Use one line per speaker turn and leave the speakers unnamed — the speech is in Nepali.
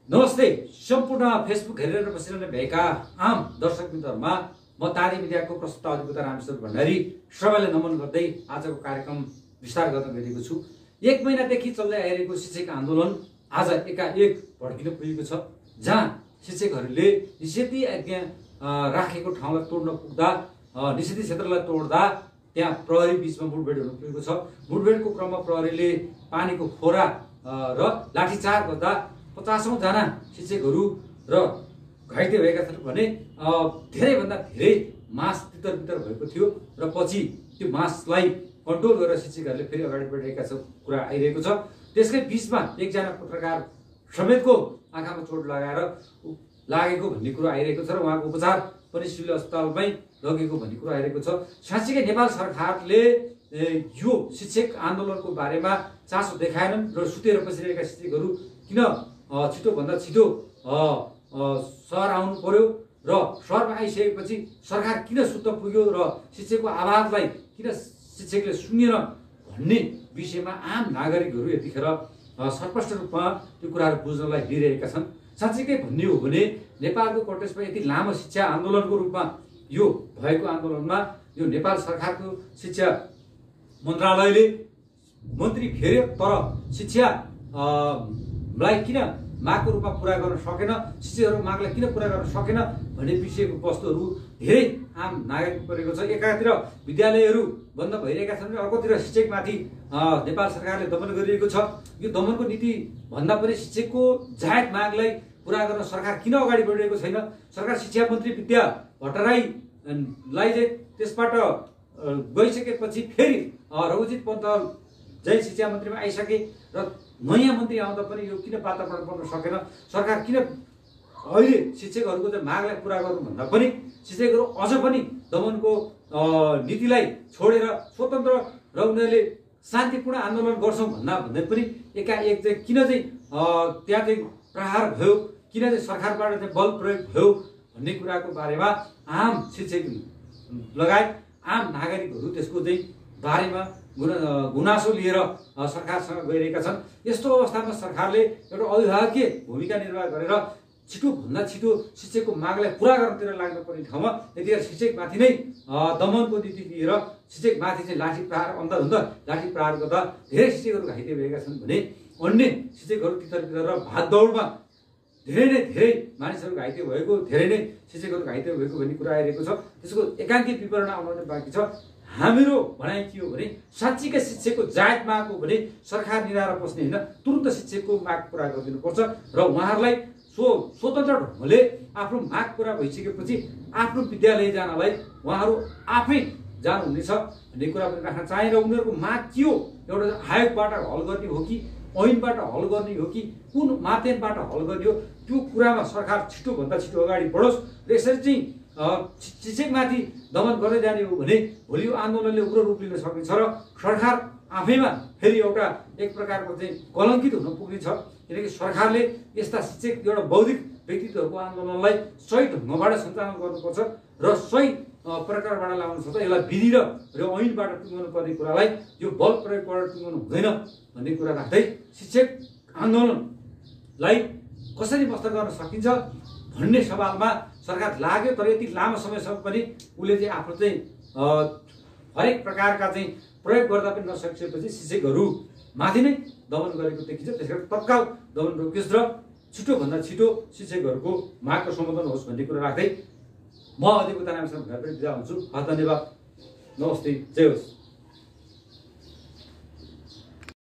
नमस्ते सम्पूर्ण फेसबुक हेरेर बसिरहनु भएका आम दर्शक मित्रहरुमा म तारी मिडियाको प्रस्तुत अधिकृत रामेश्वर भण्डारी सबैलाई नमन गर्दै आजको कार्यक्रम विस्तार गर्न गएको छु। 1 महिनादेखि चल्दै आइरहेको शिक्षक आन्दोलन आज एकाएक भड्किन पुगेको छ, जहाँ शिक्षकहरूले निषेधाज्ञा राखेको ठाउँलाई तोड्न पुग्दा निषेधित क्षेत्रलाई तोड्दा त्यहाँ प्रहरी बीचमा मुठभेड हुन पुगेको छ। मुठभेडको क्रममा प्रहरीले पानीको फोरा र लाठीचार्ज गर्दा 50औं जना शिक्षकहरू र घाइते भएका छन् भने धेरैभन्दा धेरै मास तितर भएको थियो र पछि त्यो मासलाई कन्ट्रोल गरेर शिक्षकहरूले फेरि अगाडि बढिरहेका कुरा आइरहेको छ। त्यसकै बीचमा एकजना पत्रकार समेतको आँखामा चोट लागेको भन्ने कुरा आइरहेको छ र उहाँको उपचार पनि सिभिल अस्पतालमै लगेको भन्ने कुरा आइरहेको छ। साँच्चीकै नेपाल सरकारले यो शिक्षक आन्दोलनको बारेमा चासो देखाएनन् र सुतेर बसिरहेका शिक्षकहरू किन छिटो भन्दा छिटो सहर आउनु पर्यो र सहरमा आइसकेपछि सरकार किन सुत्न पुग्यो र शिक्षकको आवाजलाई किन शिक्षकले सुनेन भन्ने विषयमा आम नागरिकहरू यतिखेर स्पष्ट रूपमा त्यो कुराहरू बुझ्नलाई लिइरहेका छन्। साँच्चीकै भन्ने हो भने नेपालको कन्टेक्स्टमा यति लामो शिक्षा आन्दोलनको रूपमा यो भएको आन्दोलनमा यो नेपाल सरकारको शिक्षा मन्त्रालयले मन्त्री फेर्यो तर शिक्षा लाई किन मागको रूपमा पुरा गर्न सकेन, शिक्षकहरूको मागलाई किन पुरा गर्न सकेन भन्ने विषयको वस्तुहरू धेरै आम नागरिक परेको छ। एकातिर विद्यालयहरू बन्द भइरहेका छन् भने अर्कोतिर शिक्षकमाथि नेपाल सरकारले दमन गरिरहेको छ। यो दमनको नीति भन्दा पनि शिक्षकको जायज मागलाई पुरा गर्न सरकार किन अगाडि बढिरहेको छैन? सरकार शिक्षा मन्त्री विद्या भट्टराईलाई चाहिँ त्यसबाट गइसकेपछि फेरि रघुजीत पन्त जय शिक्षा मन्त्रीमा आइसके र नयाँ मन्त्री आउँदा पनि यो किन वातावरण बन्न सकेन? सरकार किन अहिले शिक्षकहरूको चाहिँ मागलाई पुरा गर्नु भन्दा पनि शिक्षकहरू अझ पनि दमनको नीतिलाई छोडेर स्वतन्त्र र उनीहरूले शान्तिपूर्ण आन्दोलन गर्छौँ भन्दै पनि एकाएक चाहिँ किन चाहिँ त्यहाँ चाहिँ प्रहार भयो, किन चाहिँ सरकारबाट चाहिँ बल प्रयोग भयो भन्ने कुराको बारेमा आम शिक्षक लगायत आम नागरिकहरू त्यसको चाहिँ बारेमा गुनासो लिएर सरकारसँग गइरहेका छन्। यस्तो अवस्थामा सरकारले एउटा अभिभावकीय भूमिका निर्वाह गरेर छिटोभन्दा छिटो शिक्षकको मागलाई पुरा गर्नतिर लाग्नुपर्ने ठाउँमा यतिखेर शिक्षकमाथि नै दमनको नीति लिएर शिक्षकमाथि चाहिँ लाठी प्रहार अन्धाधुन्ध लाठी प्रहार गर्दा धेरै शिक्षकहरू घाइते भएका छन् भने अन्य शिक्षकहरू तितर र भागदौडमा धेरै मानिसहरू घाइते भएको, धेरै नै शिक्षकहरू घाइते भएको भन्ने कुरा आइरहेको छ। त्यसको एकाङ्कित विवरण आउन बाँकी छ। हाम्रो भनाइ के हो भने साँच्चीकै शिक्षकको जायज माग हो भने सरकार निधाएर बस्ने होइन, तुरुन्त शिक्षकको माग पुरा गरिदिनुपर्छ र उहाँहरूलाई स्वतन्त्र ढङ्गले आफ्नो माग पुरा भइसकेपछि आफ्नो विद्यालय जानलाई उहाँहरू आफै जानुहुनेछ भन्ने कुरा पनि राख्न चाहे। र उनीहरूको माग के हो, एउटा आयोगबाट हल गर्ने हो कि ऐनबाट हल गर्ने हो कि कुन माध्यमबाट हल गर्ने हो, त्यो कुरामा सरकार छिटोभन्दा छिटो अगाडि बढोस्। र यसरी चाहिँ शिक्षकमाथि दमन गर्दै जाने हो भने भोलि यो आन्दोलनले उग्र रूप लिन सकिन्छ र सरकार आफैमा फेरि एउटा एक प्रकारको चाहिँ कलङ्कित हुन पुग्ने छ। किनकि सरकारले यस्ता शिक्षक एउटा बौद्धिक व्यक्तित्वहरूको आन्दोलनलाई सही ढङ्गबाट सञ्चालन गर्नुपर्छ र सही प्रकारबाट ल्याउनु सक्छ। यसलाई विधि र ऐनबाट टुङ्गाउनु पर्ने कुरालाई यो बल प्रयोगबाट टुङ्गाउनु हुँदैन भन्ने कुरा राख्दै शिक्षक आन्दोलनलाई कसरी मस्त गर्न सकिन्छ भन्ने सवालमा सरकार लाग्यो। तर यति लामो समयसम्म पनि उसले चाहिँ आफ्नो चाहिँ हरेक प्रकारका चाहिँ प्रयोग गर्दा पनि नसकेपछि शिक्षकहरू माथि नै दमन गरेको देखिन्छ। त्यसकारण तत्काल दमन रोकियोस् र छिटोभन्दा छिटो शिक्षकहरूको मागको सम्बोधन होस् भन्ने कुरा राख्दै म अधिकृत रामेश्वर भण्डारी बिदा हुन्छु। धन्यवाद, नमस्ते, जय होस्।